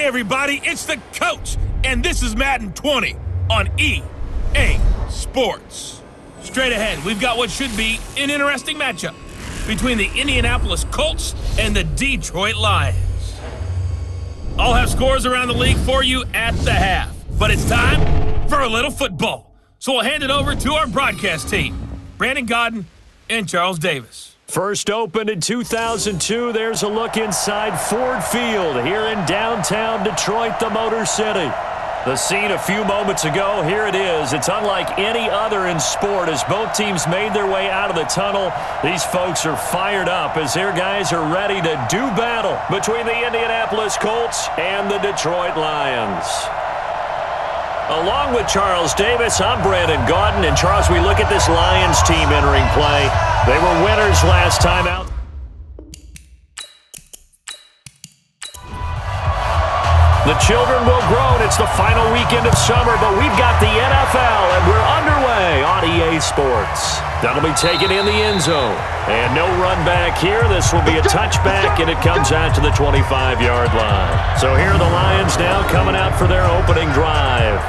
everybody, it's the coach, and this is Madden 20 on EA Sports. Straight ahead, we've got what should be an interesting matchup between the Indianapolis Colts and the Detroit Lions. I'll have scores around the league for you at the half, but it's time for a little football. So we'll hand it over to our broadcast team, Brandon Godden and Charles Davis. First opened in 2002, there's a look inside Ford Field here in downtown Detroit, the Motor City. The scene a few moments ago, here it is. It's unlike any other in sport as both teams made their way out of the tunnel. These folks are fired up as their guys are ready to do battle between the Indianapolis Colts and the Detroit Lions. Along with Charles Davis, I'm Brandon Godden. And Charles, we look at this Lions team entering play. They were winners last time out. The children will grow, and it's the final weekend of summer, but we've got the NFL, and we're underway on EA Sports. That'll be taken in the end zone. And no run back here. This will be a touchback, and it comes out to the 25-yard line. So here are the Lions now coming out for their opening drive.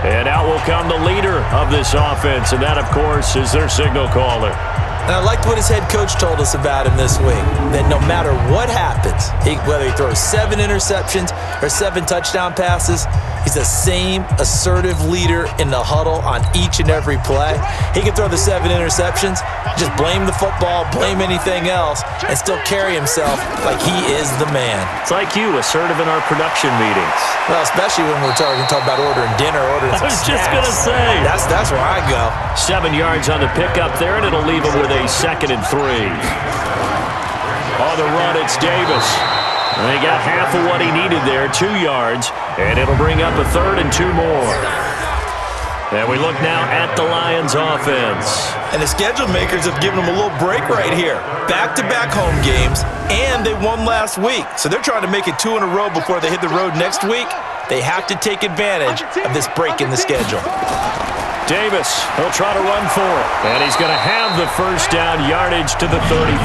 And out will come the leader of this offense, and that, of course, is their signal caller. And I liked what his head coach told us about him this week, that no matter what happens, whether he throws 7 interceptions or 7 touchdown passes, he's the same assertive leader in the huddle on each and every play. He can throw the 7 interceptions, just blame the football, blame anything else, and still carry himself like he is the man. It's like you, assertive in our production meetings. Well, especially when we're talking about ordering dinner, ordering some snacks. I was just going to say. That's where I go. 7 yards on the pickup there, and it'll leave him with a 2nd and 3. On the run, it's Davis. And they got half of what he needed there, 2 yards, and it'll bring up a 3rd and 2 more. And we look now at the Lions offense. And the schedule makers have given them a little break right here. Back-to-back home games, and they won last week. So they're trying to make it 2 in a row before they hit the road next week. They have to take advantage of this break in the schedule. Davis, he'll try to run for it. And he's going to have the first down yardage to the 35.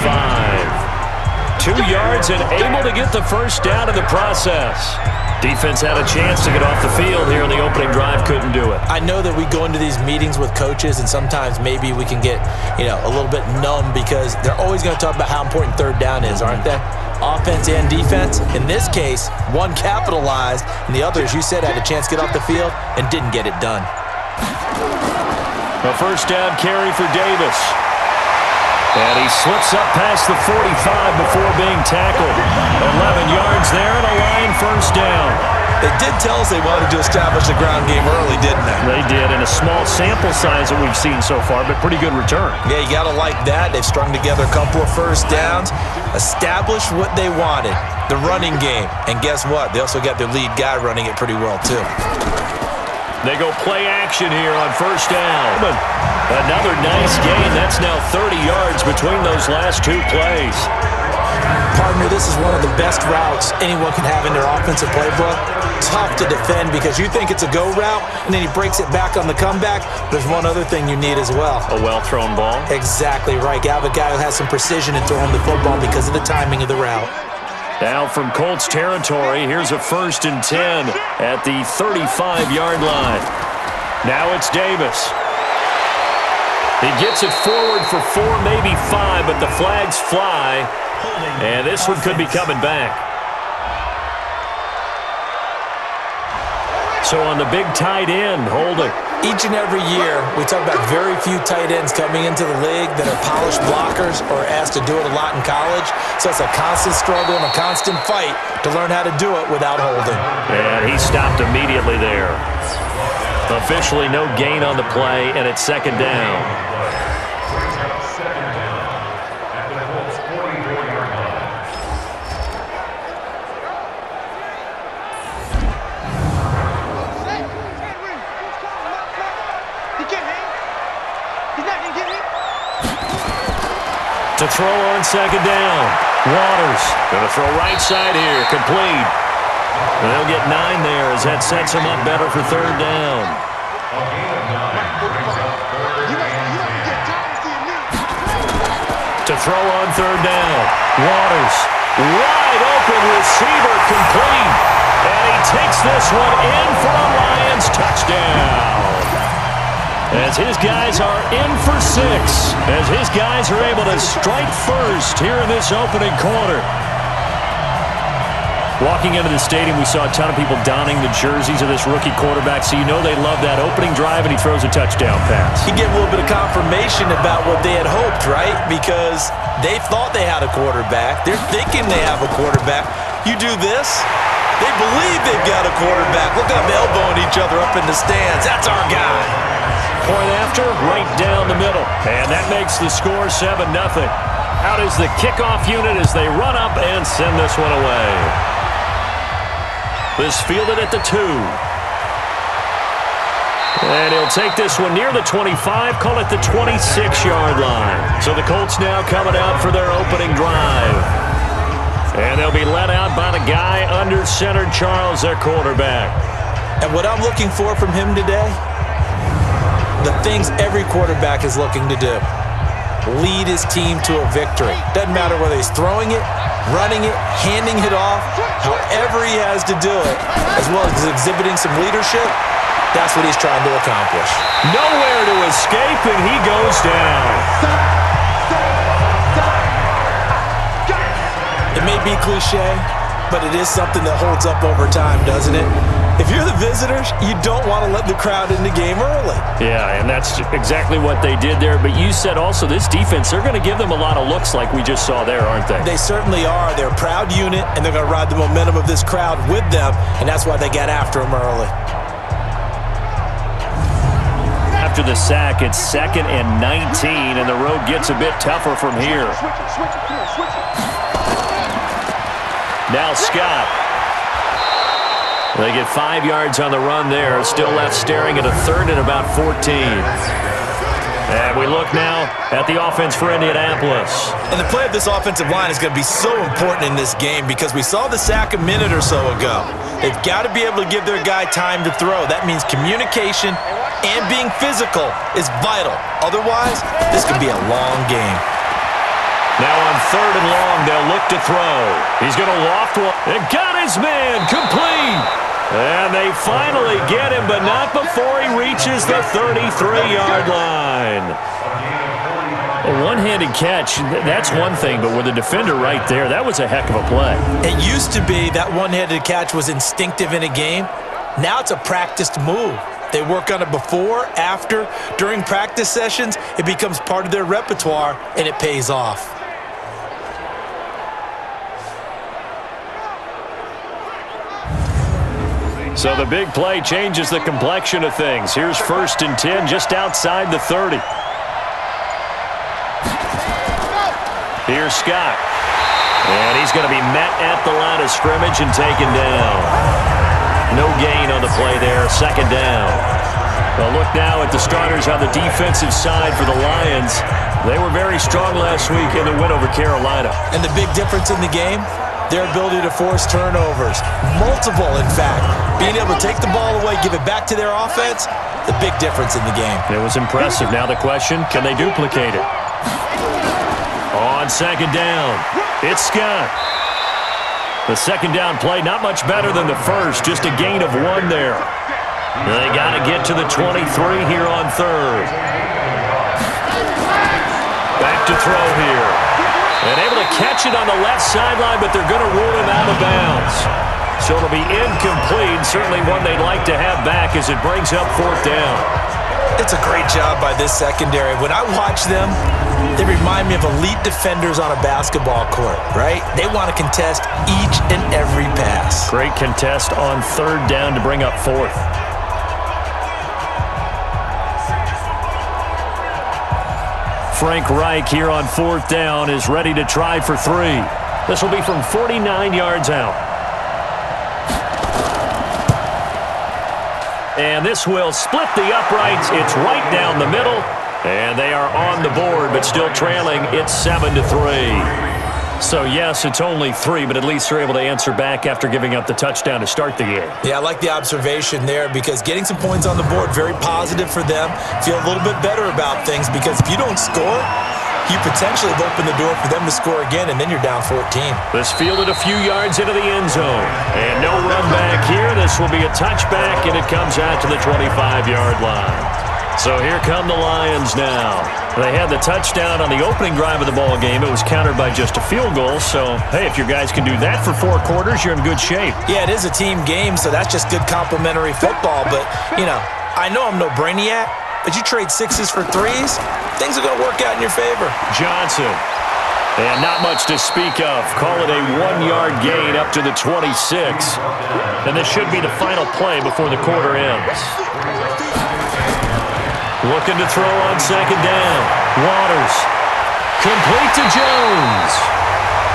2 yards and able to get the first down in the process. Defense had a chance to get off the field here in the opening drive, couldn't do it. I know that we go into these meetings with coaches, and sometimes maybe we can get, a little bit numb because they're always going to talk about how important 3rd down is, aren't they? Offense and defense. In this case, one capitalized, and the other, as you said, had a chance to get off the field and didn't get it done. A first down carry for Davis. And he slips up past the 45 before being tackled. 11 yards there and a line first down. They did tell us they wanted to establish the ground game early, didn't they? They did, in a small sample size that we've seen so far, but pretty good return. Yeah, you got to like that. They've strung together a couple of first downs, established what they wanted, the running game. And guess what? They also got their lead guy running it pretty well, too. They go play action here on first down. Another nice gain. That's now 30 yards between those last 2 plays. Partner, this is one of the best routes anyone can have in their offensive playbook. Tough to defend because you think it's a go route, and then he breaks it back on the comeback. There's one other thing you need as well. A well-thrown ball? Exactly right. You have a guy who has some precision in throwing the football because of the timing of the route. Now from Colts territory, here's a 1st and 10 at the 35-yard line. Now it's Davis. He gets it forward for 4, maybe 5, but the flags fly, and this one could be coming back. So on the big tight end, holding. Each and every year, we talk about very few tight ends coming into the league that are polished blockers or asked to do it a lot in college. So it's a constant struggle and a constant fight to learn how to do it without holding. And he stopped immediately there. Officially no gain on the play, and it's 2nd down. To throw on 2nd down. Waters going to throw right side here. Complete. And they'll get 9 there as that sets him up better for 3rd down. To throw on 3rd down. Waters. Wide open receiver complete. this one in for a Lions touchdown. As his guys are in for 6. As his guys are able to strike first here in this opening quarter. Walking into the stadium, we saw a ton of people donning the jerseys of this rookie quarterback, so you know they love that opening drive, and he throws a touchdown pass. You get a little bit of confirmation about what they had hoped, right? Because they thought they had a quarterback. They're thinking they have a quarterback. You do this, they believe they've got a quarterback. Look at them elbowing each other up in the stands. That's our guy. Point after, right down the middle. And that makes the score 7-0. Out is the kickoff unit as they run up and send this one away. This fielded at the 2. And he'll take this one near the 25, call it the 26-yard line. So the Colts now coming out for their opening drive. And they'll be led out by the guy under center, Charles, their quarterback. And what I'm looking for from him today, the things every quarterback is looking to do. Lead his team to a victory. Doesn't matter whether he's throwing it, running it, handing it off, however he has to do it, as well as exhibiting some leadership, that's what he's trying to accomplish. Nowhere to escape, and he goes down. It may be cliche, but it is something that holds up over time, doesn't it? If you're the visitors, you don't want to let the crowd in the game early. Yeah, and that's exactly what they did there. But you said also this defense, they're going to give them a lot of looks like we just saw there, aren't they? They certainly are. They're a proud unit, and they're going to ride the momentum of this crowd with them, and that's why they got after them early. After the sack, it's 2nd and 19, and the road gets a bit tougher from here. Now Scott. They get 5 yards on the run there. Still left staring at a 3rd and about 14. And we look now at the offense for Indianapolis. And the play of this offensive line is going to be so important in this game because we saw the sack a minute or so ago. They've got to be able to give their guy time to throw. That means communication and being physical is vital. Otherwise, this could be a long game. Now on 3rd and long, they'll look to throw. He's going to loft one. And got his man complete. And they finally get him, but not before he reaches the 33-yard line. A one-handed catch, that's one thing, but with the defender right there, that was a heck of a play. It used to be that one-handed catch was instinctive in a game. Now it's a practiced move. They work on it before, after, during practice sessions. It becomes part of their repertoire, and it pays off. So the big play changes the complexion of things. Here's 1st and 10 just outside the 30. Here's Scott. And he's going to be met at the line of scrimmage and taken down. No gain on the play there, 2nd down. Well, look now at the starters on the defensive side for the Lions. They were very strong last week in the win over Carolina. And the big difference in the game? Their ability to force turnovers. Multiple, in fact. Being able to take the ball away, give it back to their offense, the big difference in the game. It was impressive. Now the question, can they duplicate it? On 2nd down, it's Scott. The 2nd down play, not much better than the first, just a gain of 1 there. They got to get to the 23 here on 3rd. Back to throw here. And able to catch it on the left sideline, but they're going to rule him out of bounds. So it'll be incomplete, certainly one they'd like to have back as it brings up 4th down. It's a great job by this secondary. When I watch them, they remind me of elite defenders on a basketball court, right? They want to contest each and every pass. Great contest on 3rd down to bring up 4th. Frank Reich here on 4th down is ready to try for 3. This will be from 49 yards out. And this will split the uprights. It's right down the middle. And they are on the board, but still trailing. It's 7-3. So, yes, it's only 3, but at least they're able to answer back after giving up the touchdown to start the game. Yeah, I like the observation there because getting some points on the board, very positive for them. Feel a little bit better about things because if you don't score, you potentially have opened the door for them to score again, and then you're down 14. This fielded a few yards into the end zone. And no run back here. This will be a touchback, and it comes out to the 25-yard line. So here come the Lions now. They had the touchdown on the opening drive of the ball game. It was countered by just a field goal. So, hey, if your guys can do that for 4 quarters, you're in good shape. Yeah, it is a team game, so that's just good complimentary football. But, I know I'm no brainiac, but you trade 6s for 3s, things are going to work out in your favor. Johnson. And not much to speak of. Call it a 1-yard gain up to the 26. And this should be the final play before the quarter ends. Looking to throw on second down. Waters. Complete to Jones.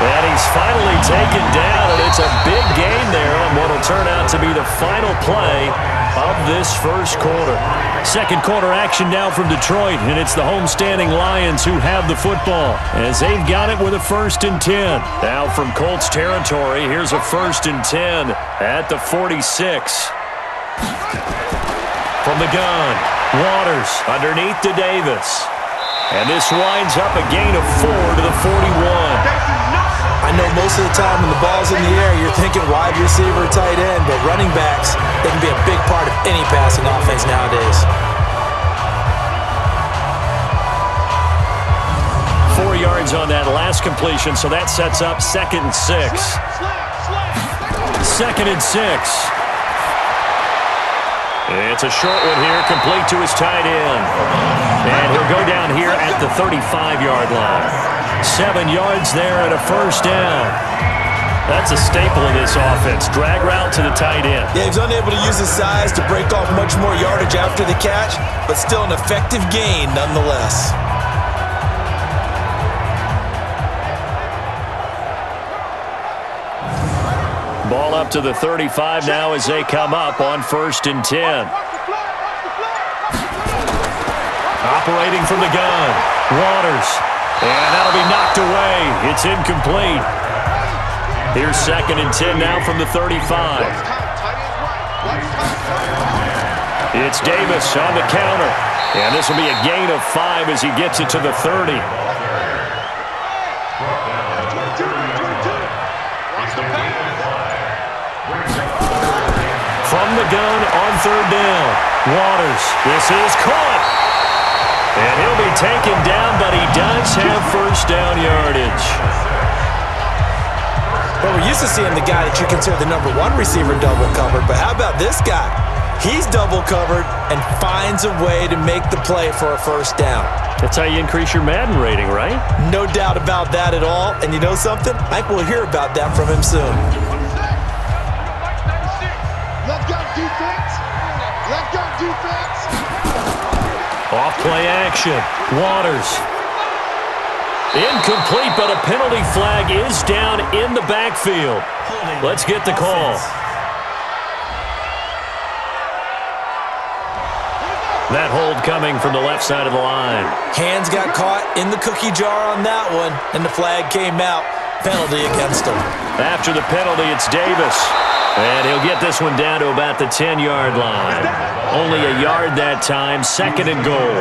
And he's finally taken down, and it's a big gain there on what will turn out to be the final play of this first quarter. Second quarter action now from Detroit, and it's the homestanding Lions who have the football as they've got it with a 1st and 10. Now from Colts territory, here's a 1st and 10 at the 46. From the gun, Waters underneath to Davis. And this winds up a gain of 4 to the 41. I know most of the time when the ball's in the air, you're thinking wide receiver, tight end, but running backs, they can be a big part of any passing offense nowadays. 4 yards on that last completion, so that sets up 2nd and 6. 2nd and 6. It's a short one here, complete to his tight end. And he'll go down here at the 35-yard line. 7 yards there and a 1st down. That's a staple of this offense. Drag route to the tight end. Yeah, he's unable to use his size to break off much more yardage after the catch, but still an effective gain nonetheless. Ball up to the 35 now as they come up on 1st and 10. Operating from the gun, Waters. And that'll be knocked away. It's incomplete. Here's 2nd and 10 now from the 35. It's Davis on the counter. And this will be a gain of 5 as he gets it to the 30. From the gun on 3rd down. Waters. This is caught. And he'll be taken down, but he does have 1st down yardage. Well, we're used to seeing the guy that you consider the number 1 receiver double covered, but how about this guy? He's double covered and finds a way to make the play for a 1st down. That's how you increase your Madden rating, right? No doubt about that at all. And you know something? I think we'll hear about that from him soon. Let's go defense. Let's go defense. Off-play action. Waters. Incomplete, but a penalty flag is down in the backfield. Let's get the call. That hold coming from the left side of the line. Hands got caught in the cookie jar on that one, and the flag came out. Penalty against him. After the penalty, it's Davis. And he'll get this one down to about the 10-yard line. Only a yard that time, 2nd and goal.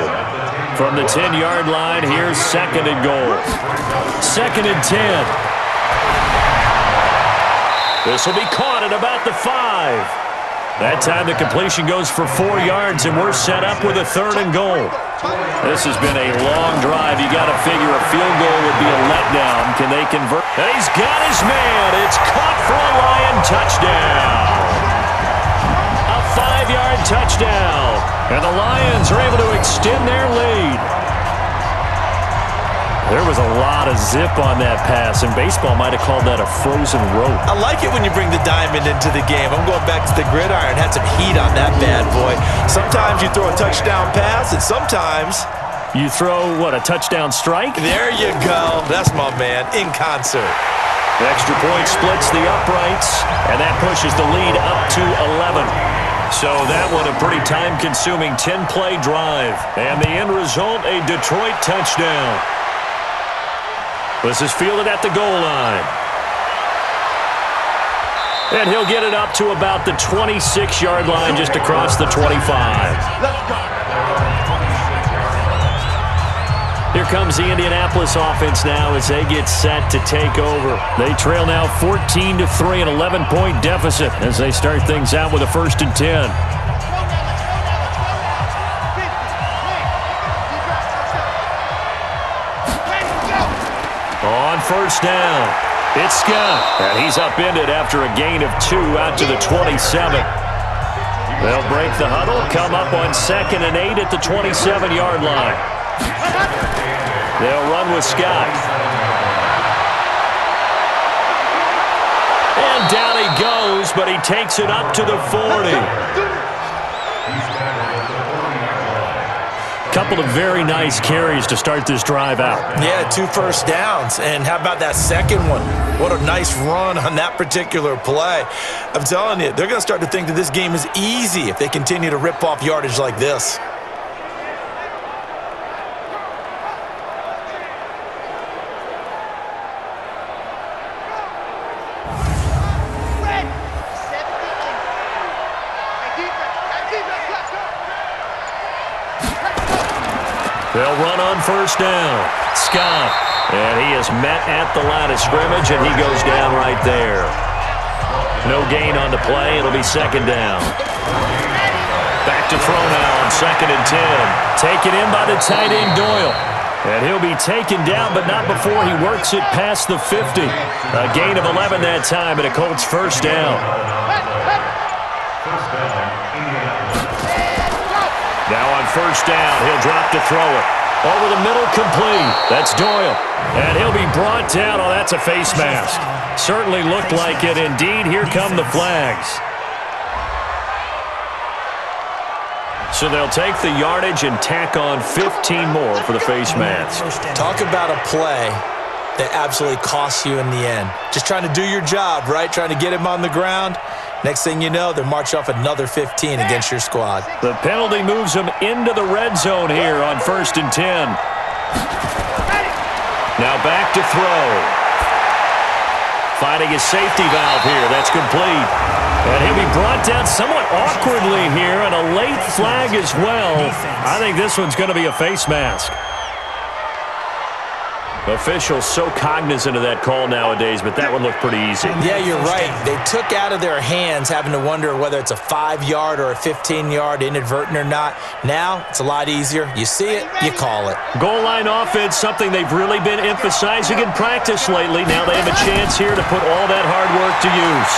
From the 10-yard line, here's 2nd and goal. 2nd and 10. This will be caught at about the 5. That time the completion goes for 4 yards, and we're set up with a 3rd and goal. This has been a long drive. You got to figure a field goal would be a letdown. Can they convert? And he's got his man. It's caught for a Lion touchdown. A 5-yard touchdown. And the Lions are able to extend their lead. There was a lot of zip on that pass, and baseball might have called that a frozen rope. I like it when you bring the diamond into the game. I'm going back to the gridiron. Had some heat on that bad boy. Sometimes you throw a touchdown pass, and sometimes you throw, what, a touchdown strike? There you go. That's my man, in concert. The extra point splits the uprights, and that pushes the lead up to 11. So that one a pretty time-consuming 10-play drive. And the end result, a Detroit touchdown. This is fielded at the goal line. And he'll get it up to about the 26-yard line, just across the 25. Here comes the Indianapolis offense now as they get set to take over. They trail now 14-3, an 11-point deficit as they start things out with a 1st and 10. On 1st down, it's Scott, and he's upended after a gain of 2 out to the 27. They'll break the huddle, come up on 2nd and 8 at the 27-yard line. They'll run with Scott. And down he goes, but he takes it up to the 40. Couple of very nice carries to start this drive out. Yeah, 2 first downs. And how about that second one? What a nice run on that particular play. I'm telling you, they're going to start to think that this game is easy if they continue to rip off yardage like this. They'll run on 1st down. Scott. And he is met at the line of scrimmage, and he goes down right there. No gain on the play. It'll be 2nd down. Back to throw now on 2nd and 10. Taken in by the tight end, Doyle. And he'll be taken down, but not before he works it past the 50. A gain of 11 that time, and a Colts 1st down. Now on 1st down, he'll drop to throw it. Over the middle, complete. That's Doyle. And he'll be brought down. Oh, that's a face mask. Certainly looked like it. Indeed, here come the flags. So they'll take the yardage and tack on 15 more for the face mask. Talk about a play that absolutely costs you in the end. Just trying to do your job, right? Trying to get him on the ground. Next thing you know, they're marching off another 15 against your squad. The penalty moves them into the red zone here on 1st and 10. Now back to throw. Finding his safety valve here. That's complete. And he'll be brought down somewhat awkwardly here, and a late flag as well. I think this one's going to be a face mask. Officials so cognizant of that call nowadays, but that one looked pretty easy. Yeah, you're right. They took out of their hands having to wonder whether it's a 5-yard or a 15-yard inadvertent or not. Now, it's a lot easier. You see it, you call it. Goal line offense, something they've really been emphasizing in practice lately. Now they have a chance here to put all that hard work to use.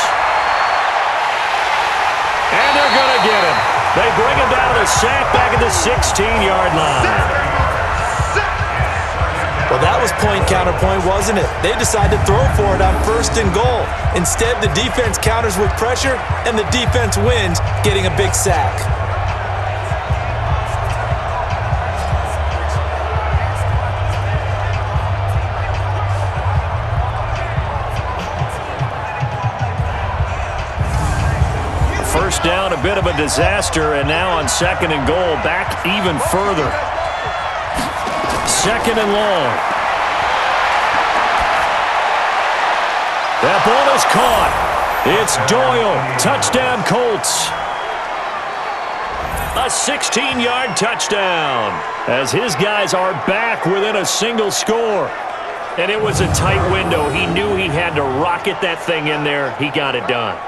And they're going to get him. They bring him down to the sack back at the 16-yard line. Well, that was point counterpoint, wasn't it? They decided to throw for it on 1st and goal. Instead, the defense counters with pressure, and the defense wins, getting a big sack. First down, a bit of a disaster, and now on 2nd and goal, back even further. 2nd and long. That ball is caught. It's Doyle. Touchdown, Colts. A 16-yard touchdown as his guys are back within a single score. And it was a tight window. He knew he had to rocket that thing in there. He got it done.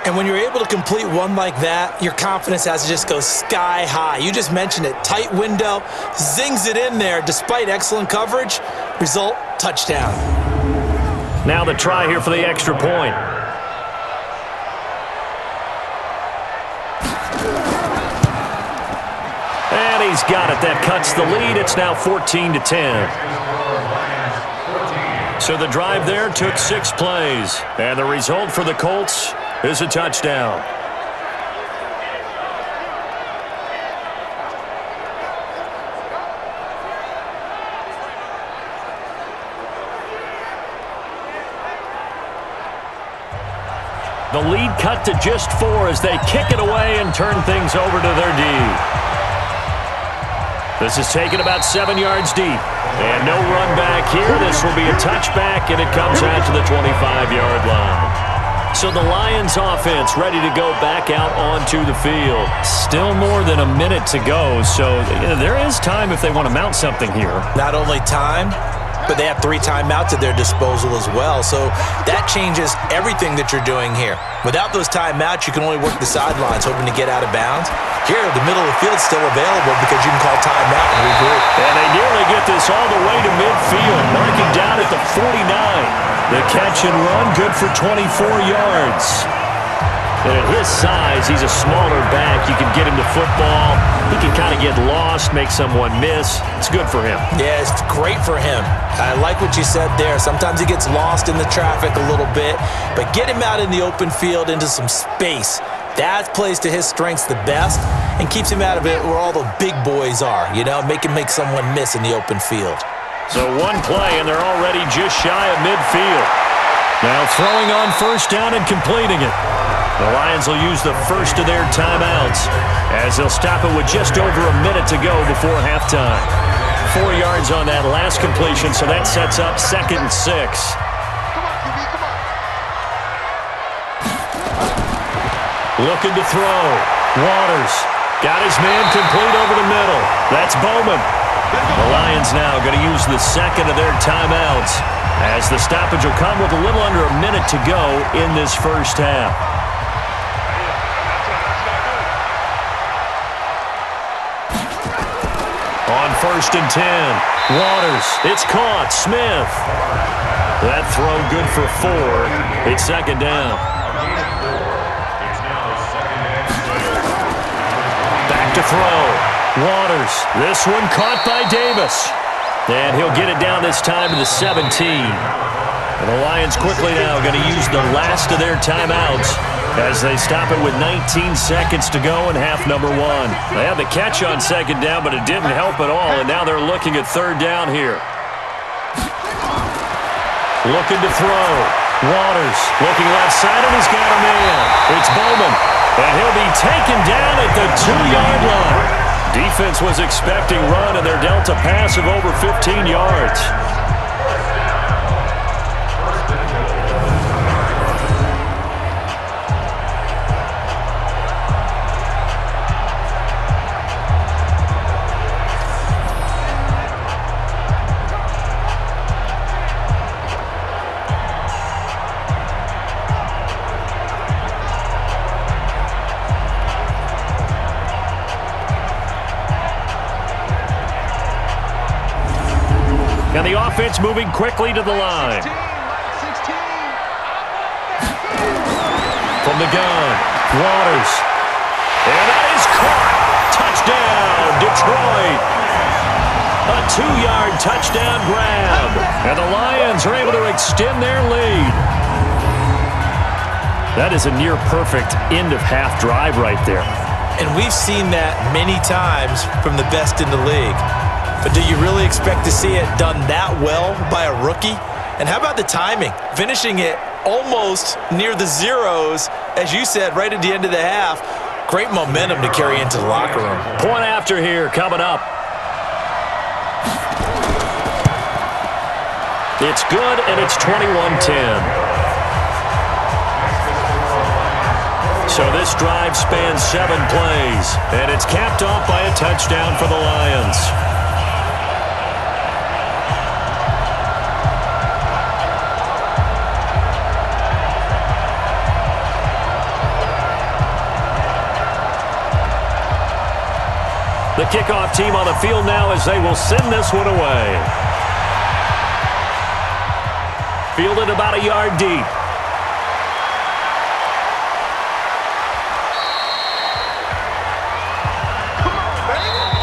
And when you're able to complete one like that, your confidence has to just go sky high. You just mentioned it. Tight window, zings it in there despite excellent coverage. Result, touchdown. Now the try here for the extra point. And he's got it. That cuts the lead. It's now 14-10. So the drive there took 6 plays. And the result for the Colts is a touchdown. The lead cut to just 4 as they kick it away and turn things over to their D. This is taken about 7 yards deep. And no run back here. This will be a touchback, and it comes out to the 25-yard line. So the Lions offense ready to go back out onto the field. Still more than a minute to go, so there is time if they want to mount something here. Not only time, but they have 3 timeouts at their disposal as well. So that changes everything that you're doing here. Without those timeouts, you can only work the sidelines, hoping to get out of bounds. Here, the middle of the field's still available because you can call timeout and regroup. And they nearly get this all the way to midfield, marking down at the 49. The catch and run, good for 24 yards. And at his size, he's a smaller back. You can get him to football. He can kind of get lost, make someone miss. It's good for him. Yeah, it's great for him. I like what you said there. Sometimes he gets lost in the traffic a little bit, but get him out in the open field into some space. That plays to his strengths the best and keeps him out of it where all the big boys are, make him make someone miss in the open field. So one play, and they're already just shy of midfield. Now throwing on first down and completing it. The Lions will use the first of their timeouts as they'll stop it with just over a minute to go before halftime. 4 yards on that last completion, so that sets up 2nd and 6. Looking to throw. Waters got his man complete over the middle. That's Bowman. The Lions now going to use the second of their timeouts as the stoppage will come with a little under a minute to go in this first half. On 1st and 10, Waters, it's caught, Smith. That throw good for 4. It's 2nd down. Back to throw. Waters, this one caught by Davis. And he'll get it down this time to the 17. And the Lions quickly now going to use the last of their timeouts as they stop it with 19 seconds to go in half number 1. They had the catch on 2nd down, but it didn't help at all, and now they're looking at 3rd down here. Looking to throw. Waters looking left side, and he's got a man. It's Bowman, and he'll be taken down at the 2-yard line. Defense was expecting run, and they're dealt a pass of over 15 yards. And the offense moving quickly to the line. From the gun, Waters. And that is caught. Touchdown, Detroit. A 2-yard touchdown grab. And the Lions are able to extend their lead. That is a near-perfect end-of-half drive right there. And we've seen that many times from the best in the league. But do you really expect to see it done that well by a rookie? And how about the timing? Finishing it almost near the zeros, as you said, right at the end of the half. Great momentum to carry into the locker room. Point after here coming up. It's good, and it's 21-10. So this drive spans 7 plays, and it's capped off by a touchdown for the Lions. The kickoff team on the field now as they will send this one away. Fielded about a yard deep.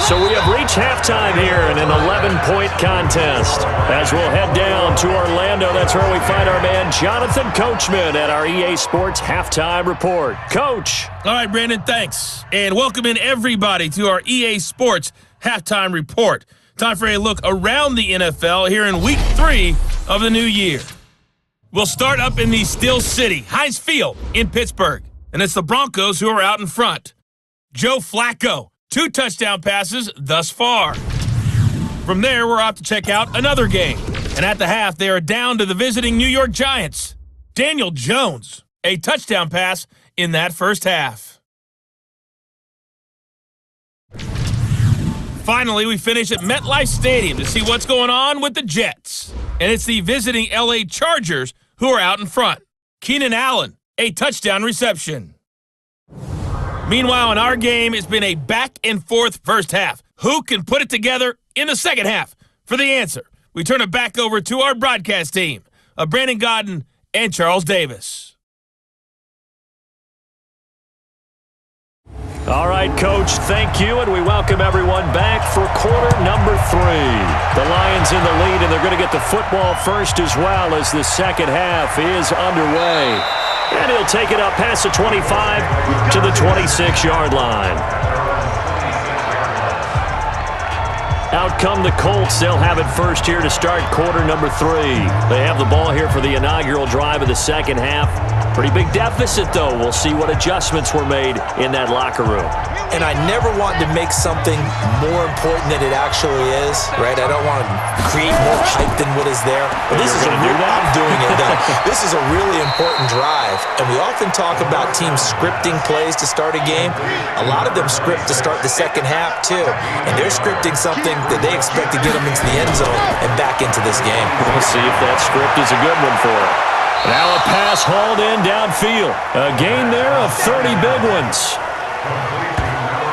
So we have reached halftime here in an 11-point contest. As we'll head down to Orlando, that's where we find our man Jonathan Coachman at our EA Sports Halftime Report. Coach. All right, Brandon, thanks. And welcome in everybody to our EA Sports Halftime Report. Time for a look around the NFL here in Week 3 of the new year. We'll start up in the Steel City, Heinz Field in Pittsburgh. And it's the Broncos who are out in front. Joe Flacco, 2 touchdown passes thus far. From there, we're off to check out another game. And at the half, they are down to the visiting New York Giants. Daniel Jones, a touchdown pass in that first half. Finally, we finish at MetLife Stadium to see what's going on with the Jets. And it's the visiting LA Chargers who are out in front. Keenan Allen, a touchdown reception. Meanwhile, in our game, it's been a back-and-forth first half. Who can put it together in the second half? For the answer, we turn it back over to our broadcast team of Brandon Godden and Charles Davis. All right, Coach, thank you, and we welcome everyone back for quarter number 3. The Lions in the lead, and they're going to get the football first as well as the second half is underway. And he'll take it up past the 25 to the 26-yard line. Out come the Colts. They'll have it first here to start quarter number 3. They have the ball here for the inaugural drive of the second half. Pretty big deficit, though. We'll see what adjustments were made in that locker room. And I never want to make something more important than it actually is, right? I don't want to create more hype than what is there. But this is I'm doing it, though. This is a really important drive. And we often talk about teams scripting plays to start a game. A lot of them script to start the second half, too. And they're scripting something that they expect to get them into the end zone and back into this game. We'll see if that script is a good one for them. Now a pass hauled in downfield. A gain there of 30 big ones.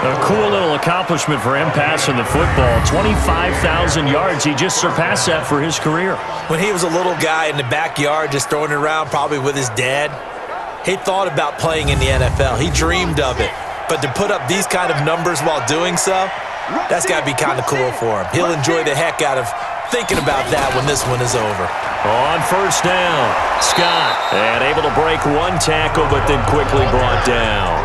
A cool little accomplishment for him passing the football. 25,000 yards. He just surpassed that for his career. When he was a little guy in the backyard just throwing it around probably with his dad, he thought about playing in the NFL. He dreamed of it. But to put up these kind of numbers while doing so, that's got to be kind of cool for him. He'll enjoy the heck out of thinking about that when this one is over. On first down, Scott, and able to break one tackle, but then quickly brought down.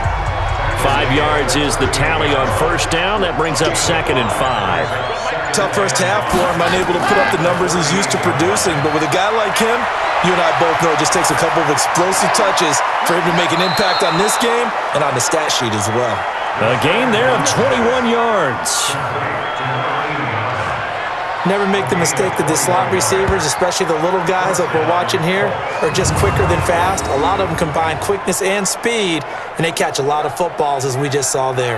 5 yards is the tally on first down. That brings up 2nd and 5. Tough first half for him, unable to put up the numbers he's used to producing. But with a guy like him, you and I both know it just takes a couple of explosive touches for him to make an impact on this game and on the stat sheet as well. A gain there of 21 yards. Never make the mistake that the slot receivers, especially the little guys like we're watching here, are just quicker than fast. A lot of them combine quickness and speed, and they catch a lot of footballs, as we just saw there.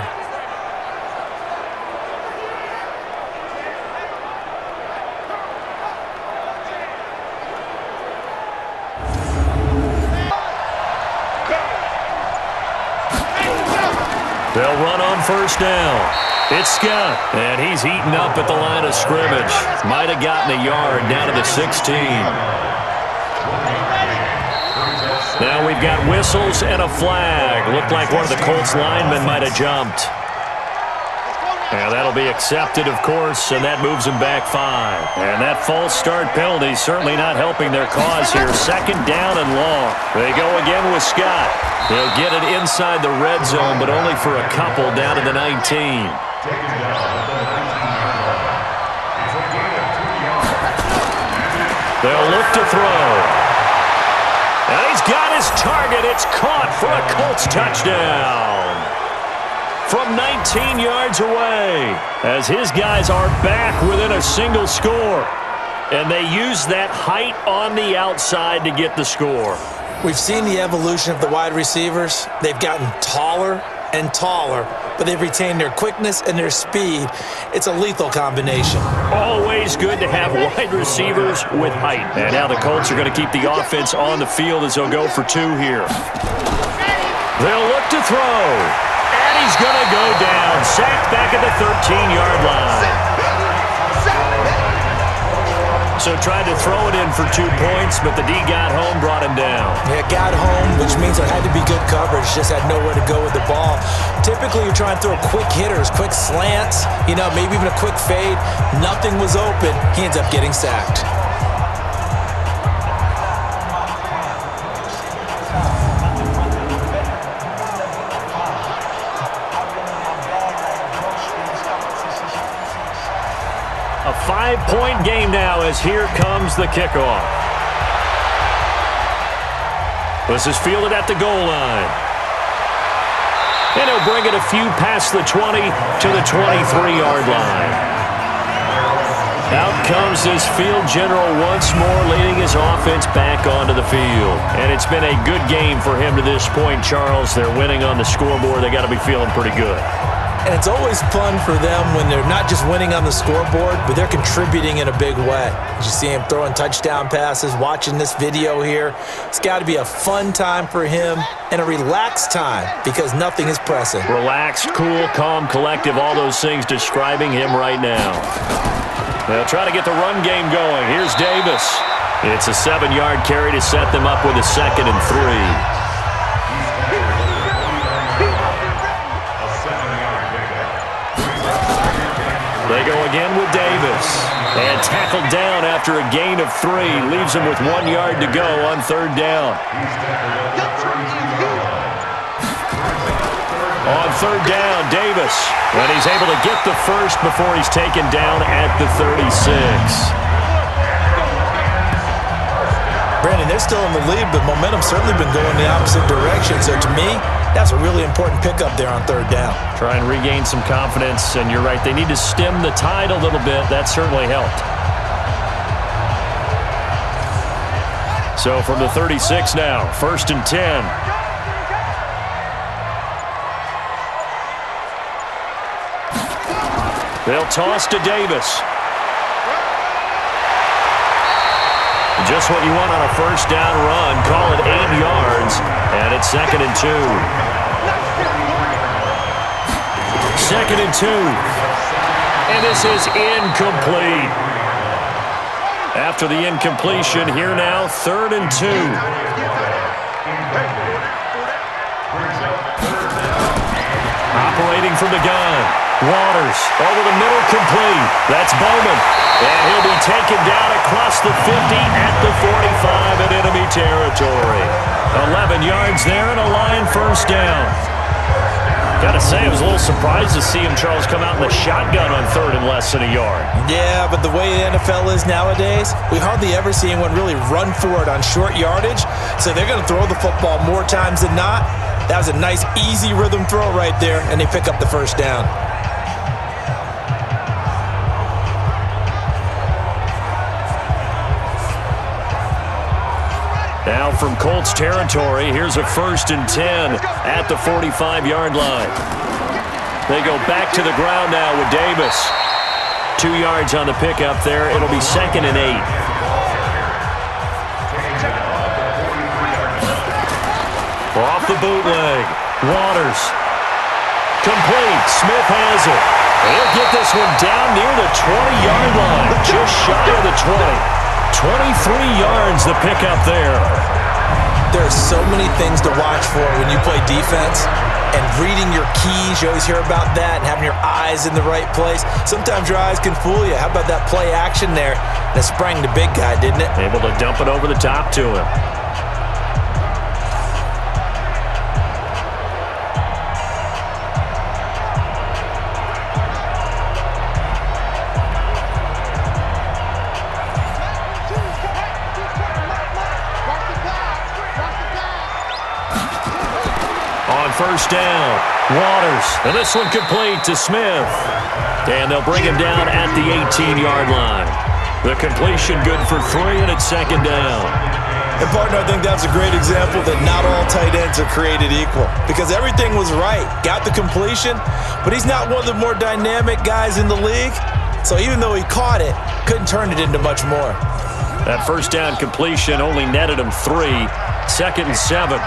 They'll run on first down. It's Scott, and he's eaten up at the line of scrimmage. Might have gotten a yard down to the 16. Now we've got whistles and a flag. Looked like one of the Colts linemen might have jumped. And that'll be accepted, of course, and that moves him back 5. And that false start penalty certainly not helping their cause here. 2nd down and long. They go again with Scott. They'll get it inside the red zone, but only for a couple down to the 19. They'll look to throw. And he's got his target. It's caught for a Colts touchdown. From 19 yards away, as his guys are back within a single score. And they use that height on the outside to get the score. We've seen the evolution of the wide receivers. They've gotten taller and taller, but they've retained their quickness and their speed. It's a lethal combination. Always good to have wide receivers with height. And now the Colts are going to keep the offense on the field as they'll go for 2 here. They'll look to throw. And he's going to go down. Sacked back at the 13-yard line. So tried to throw it in for 2 points, but the D got home, brought him down. Yeah, got home, which means there had to be good coverage. Just had nowhere to go with the ball. Typically, you're trying to throw quick hitters, quick slants, maybe even a quick fade. Nothing was open. He ends up getting sacked. A 5-point game now as here comes the kickoff. This is fielded at the goal line. And he'll bring it a few past the 20 to the 23-yard line. Out comes this field general once more, leading his offense back onto the field. And it's been a good game for him to this point, Charles. They're winning on the scoreboard. They got to be feeling pretty good. And it's always fun for them when they're not just winning on the scoreboard, but they're contributing in a big way. You see him throwing touchdown passes, watching this video here. It's got to be a fun time for him and a relaxed time because nothing is pressing. Relaxed, cool, calm, collective, all those things describing him right now. They'll try to get the run game going. Here's Davis. It's a 7-yard carry to set them up with a 2nd and 3. They go again with Davis. And tackled down after a gain of 3. Leaves him with 1 yard to go on 3rd down. On 3rd down, Davis. And he's able to get the first before he's taken down at the 36. Brandon, they're still in the lead, but momentum's certainly been going the opposite direction. So to me, that's a really important pickup there on 3rd down. Try and regain some confidence, and you're right, they need to stem the tide a little bit. That certainly helped. So from the 36 now, 1st and 10. They'll toss to Davis. Just what you want on a 1st down run. Call it 8 yards, and it's 2nd and 2. 2nd and 2. And this is incomplete. After the incompletion, here now, 3rd and 2. Operating from the gun. Waters over the middle, complete. That's Bowman. And he'll be taken down across the 50 at the 45 in enemy territory. 11 yards there and a Lion 1st down. Got to say, I was a little surprised to see him, Charles, come out in the shotgun on 3rd and less than a yard. Yeah, but the way the NFL is nowadays, we hardly ever see anyone really run for it on short yardage. So they're going to throw the football more times than not. That was a nice, easy rhythm throw right there, and they pick up the 1st down. Now from Colts territory, here's a 1st and 10 at the 45-yard line. They go back to the ground now with Davis. 2 yards on the pickup there. It'll be 2nd and 8. Off the bootleg. Waters. Complete. Smith has it. He'll get this one down near the 20-yard line. Just shy of the 20. 23 yards the pickup there. There are so many things to watch for when you play defense. And reading your keys, you always hear about that, and having your eyes in the right place. Sometimes your eyes can fool you. How about that play action there? That sprang the big guy, didn't it? Able to dump it over the top to him. On 1st down, Waters. And this one complete to Smith. And they'll bring him down at the 18-yard line. The completion good for 3, and it's 2nd down. And, partner, I think that's a great example that not all tight ends are created equal. Because everything was right. Got the completion, but he's not one of the more dynamic guys in the league. So even though he caught it, couldn't turn it into much more. That 1st down completion only netted him 3. 2nd and 7.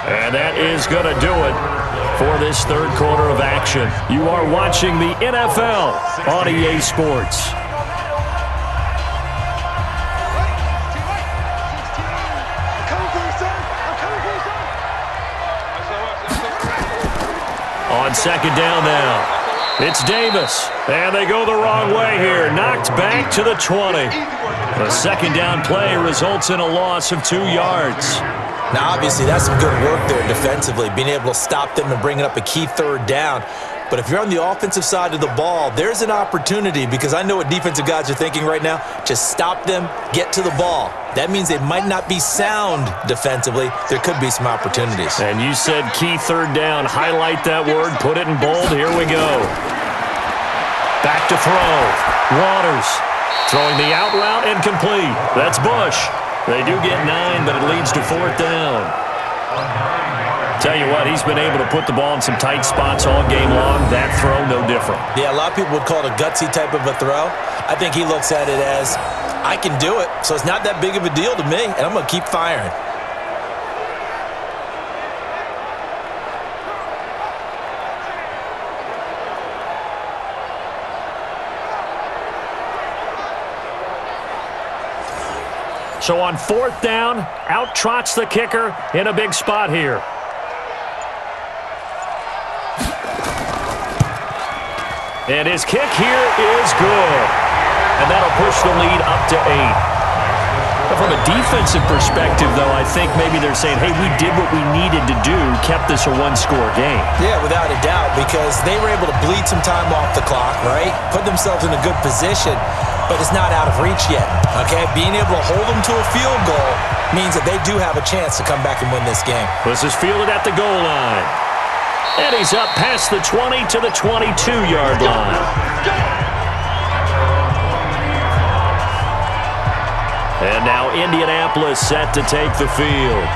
And that is going to do it for this 3rd quarter of action. You are watching the NFL on EA Sports. On 2nd down now, it's Davis. And they go the wrong way here. Knocked back to the 20. The 2nd down play results in a loss of 2 yards. Now, obviously, that's some good work there defensively, being able to stop them and bringing up a key 3rd down. But if you're on the offensive side of the ball, there's an opportunity, because I know what defensive guys are thinking right now. Just stop them, get to the ball. That means they might not be sound defensively. There could be some opportunities. And you said key third down. Highlight that word. Put it in bold. Here we go. Back to throw. Waters throwing the out route and complete. That's Bush. They do get 9, but it leads to 4th down. Tell you what, he's been able to put the ball in some tight spots all game long. That throw, no different. Yeah, a lot of people would call it a gutsy type of a throw. I think he looks at it as, I can do it, so it's not that big of a deal to me, and I'm going to keep firing. So on 4th down, out trots the kicker in a big spot here. And his kick here is good. And that'll push the lead up to 8. But from a defensive perspective, though, I think maybe they're saying, hey, we did what we needed to do, kept this a one-score game. Yeah, without a doubt, because they were able to bleed some time off the clock, right? Put themselves in a good position, but it's not out of reach yet, okay? Being able to hold them to a field goal means that they do have a chance to come back and win this game. This is fielded at the goal line. And he's up past the 20 to the 22-yard line. And now Indianapolis set to take the field.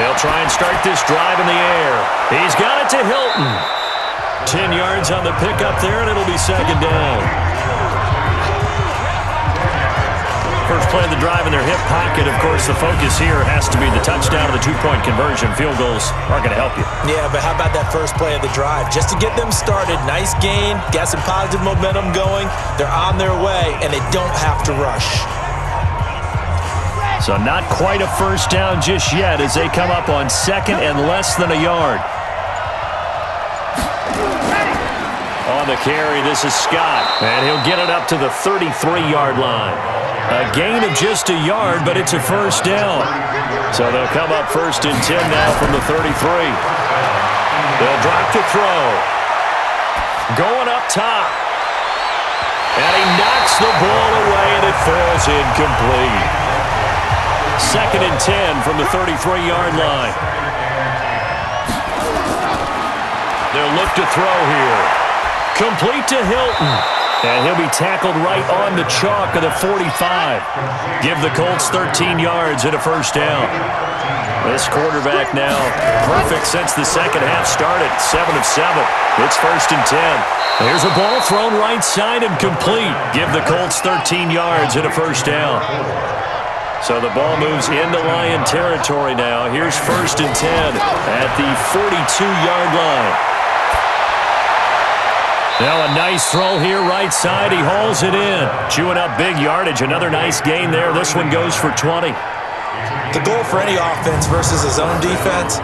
They'll try and start this drive in the air. He's got it to Hilton. 10 yards on the pickup there, and it'll be 2nd down. First play of the drive in their hip pocket. Of course, the focus here has to be the touchdown of the 2-point conversion. Field goals aren't going to help you. Yeah, but how about that first play of the drive? Just to get them started, nice gain, got some positive momentum going. They're on their way, and they don't have to rush. So not quite a first down just yet as they come up on 2nd and less than a yard. On the carry, this is Scott, and he'll get it up to the 33-yard line. A gain of just a yard, but it's a first down. So they'll come up 1st and 10 now from the 33. They'll drop to throw. Going up top. And he knocks the ball away, and it falls incomplete. 2nd and 10 from the 33-yard line. They'll look to throw here. Complete to Hilton. And he'll be tackled right on the chalk of the 45. Give the Colts 13 yards and a first down. This quarterback now perfect since the second half started. 7 of 7. It's 1st and 10. Here's a ball thrown right side and complete. Give the Colts 13 yards and a first down. So the ball moves into Lion territory now. Here's 1st and 10 at the 42-yard line. Now a nice throw here right side. He hauls it in. Chewing up big yardage. Another nice gain there. This one goes for 20. The goal for any offense versus a zone defense,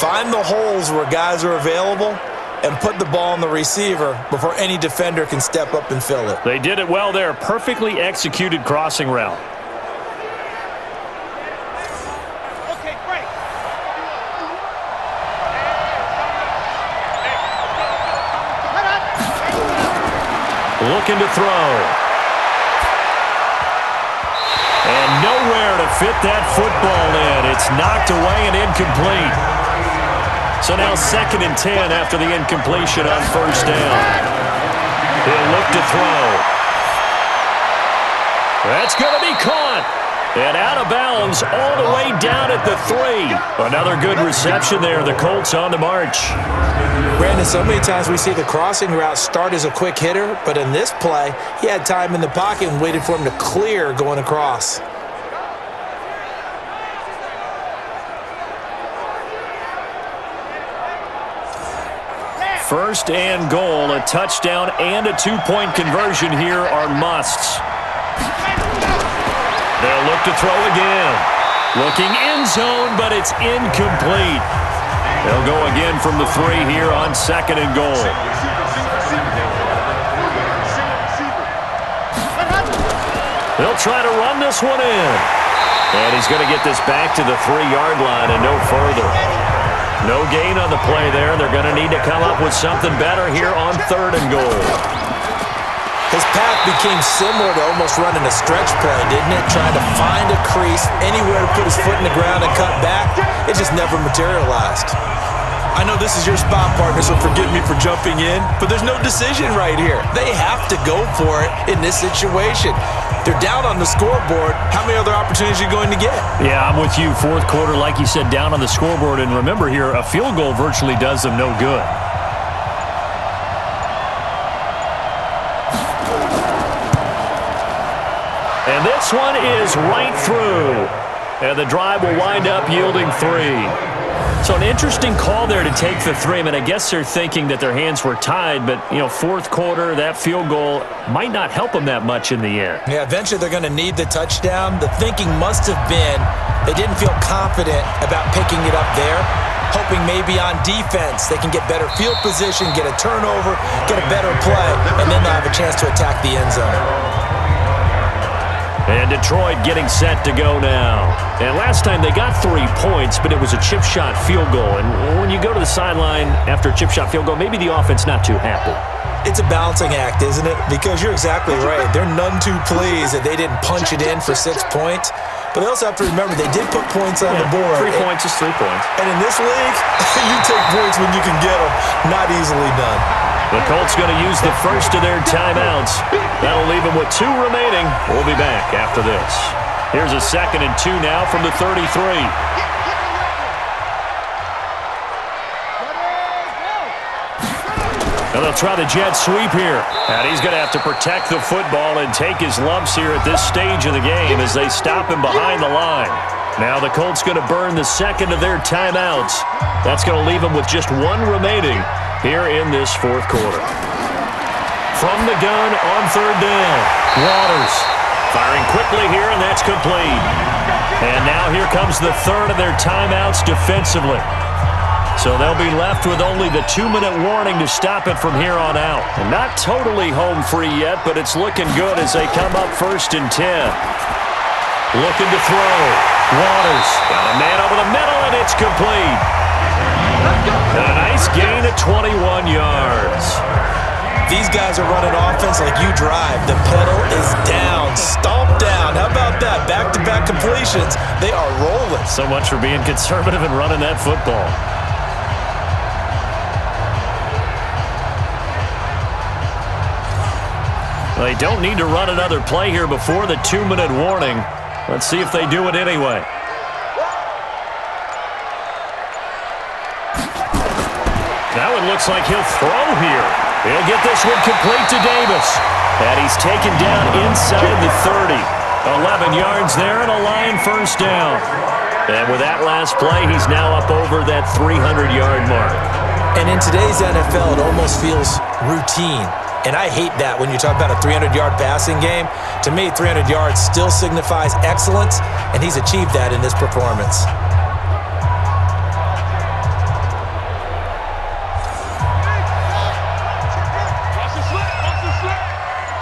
find the holes where guys are available and put the ball on the receiver before any defender can step up and fill it. They did it well there. Perfectly executed crossing route. Looking to throw. And nowhere to fit that football in. It's knocked away and incomplete. So now 2nd and 10 after the incompletion on first down. He'll look to throw. That's going to be caught. And out of bounds all the way down at the 3. Another good reception there. The Colts on the march. Brandon, so many times we see the crossing route start as a quick hitter, but in this play, he had time in the pocket and waited for him to clear going across. First and goal, a touchdown and a 2-point conversion here are musts. They'll look to throw again. Looking end zone, but it's incomplete. They'll go again from the 3 here on 2nd and goal. They'll try to run this one in. And he's going to get this back to the 3-yard line and no further. No gain on the play there. They're going to need to come up with something better here on 3rd and goal. His path became similar to almost running a stretch play, didn't it? Trying to find a crease, anywhere to put his foot in the ground and cut back. It just never materialized. I know this is your spot, partner, so forgive me for jumping in, but there's no decision right here. They have to go for it in this situation. They're down on the scoreboard. How many other opportunities are you going to get? Yeah, I'm with you. 4th quarter, like you said, down on the scoreboard. And remember here, a field goal virtually does them no good. And this one is right through. And the drive will wind up yielding 3. So an interesting call there to take the 3. I mean, I guess they're thinking that their hands were tied, but, 4th quarter, that field goal might not help them that much in the end. Yeah, eventually they're going to need the touchdown. The thinking must have been they didn't feel confident about picking it up there, hoping maybe on defense they can get better field position, get a turnover, get a better play, and then they'll have a chance to attack the end zone. And Detroit getting set to go now. And last time they got 3 points, but it was a chip shot field goal. And when you go to the sideline after a chip shot field goal, maybe the offense not too happy. It's a balancing act, isn't it? Because you're exactly right. They're none too pleased that they didn't punch it in for 6 points. But they also have to remember they did put points on the board. 3 points is 3 points. And in this league, you take points when you can get them. Not easily done. The Colts going to use the first of their timeouts. That'll leave them with 2 remaining. We'll be back after this. Here's a 2nd and 2 now from the 33. And they'll try the jet sweep here. And he's going to have to protect the football and take his lumps here at this stage of the game as they stop him behind the line. Now the Colts going to burn the 2nd of their timeouts. That's going to leave them with just 1 remaining here in this 4th quarter. From the gun on 3rd down, Waters firing quickly here, and that's complete. And now here comes the 3rd of their timeouts defensively. So they'll be left with only the 2-minute warning to stop it from here on out. And not totally home free yet, but it's looking good as they come up 1st and 10. Looking to throw. Waters got a man over the middle, and it's complete. A nice gain of 21 yards. These guys are running offense like you drive. The pedal is down, stomped down. How about that? Back-to-back completions. They are rolling. So much for being conservative and running that football. They don't need to run another play here before the 2-minute warning. Let's see if they do it anyway. That one looks like he'll throw here. He'll get this one complete to Davis. And he's taken down inside the 30. 11 yards there and a line 1st down. And with that last play, he's now up over that 300-yard mark. And in today's NFL, it almost feels routine. And I hate that when you talk about a 300-yard passing game. To me, 300 yards still signifies excellence, and he's achieved that in this performance.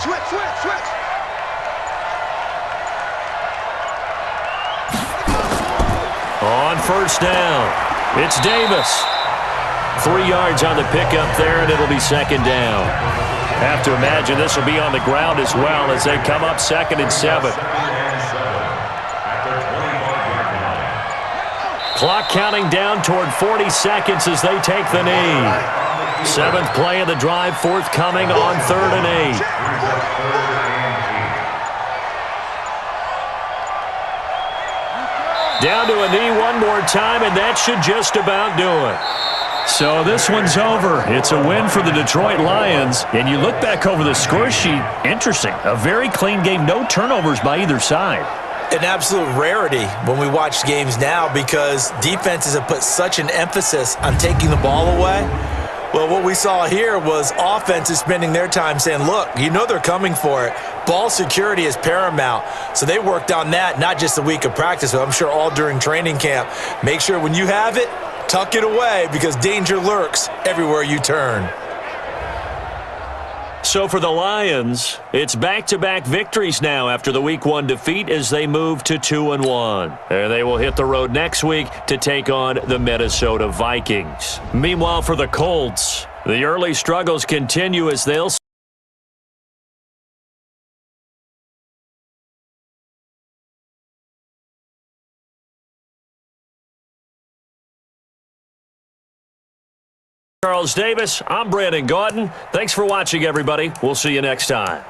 Switch. On 1st down, it's Davis. 3 yards on the pickup there, and it'll be 2nd down. Have to imagine this will be on the ground as well as they come up 2nd and 7. Clock counting down toward 40 seconds as they take the knee. 7th play of the drive forthcoming on 3rd and 8. Down to a knee one more time, and that should just about do it. So this one's over. It's a win for the Detroit Lions. And you look back over the score sheet, interesting. A very clean game, no turnovers by either side. An absolute rarity when we watch games now because defenses have put such an emphasis on taking the ball away. Well, what we saw here was offenses spending their time saying, look, you know they're coming for it. Ball security is paramount. So they worked on that, not just a week of practice, but I'm sure all during training camp. Make sure when you have it, tuck it away because danger lurks everywhere you turn. So for the Lions, it's back-to-back victories now after the Week 1 defeat as they move to 2-1. And they will hit the road next week to take on the Minnesota Vikings. Meanwhile, for the Colts, the early struggles continue as they'll Charles Davis, I'm Brandon Gautin. Thanks for watching, everybody. We'll see you next time.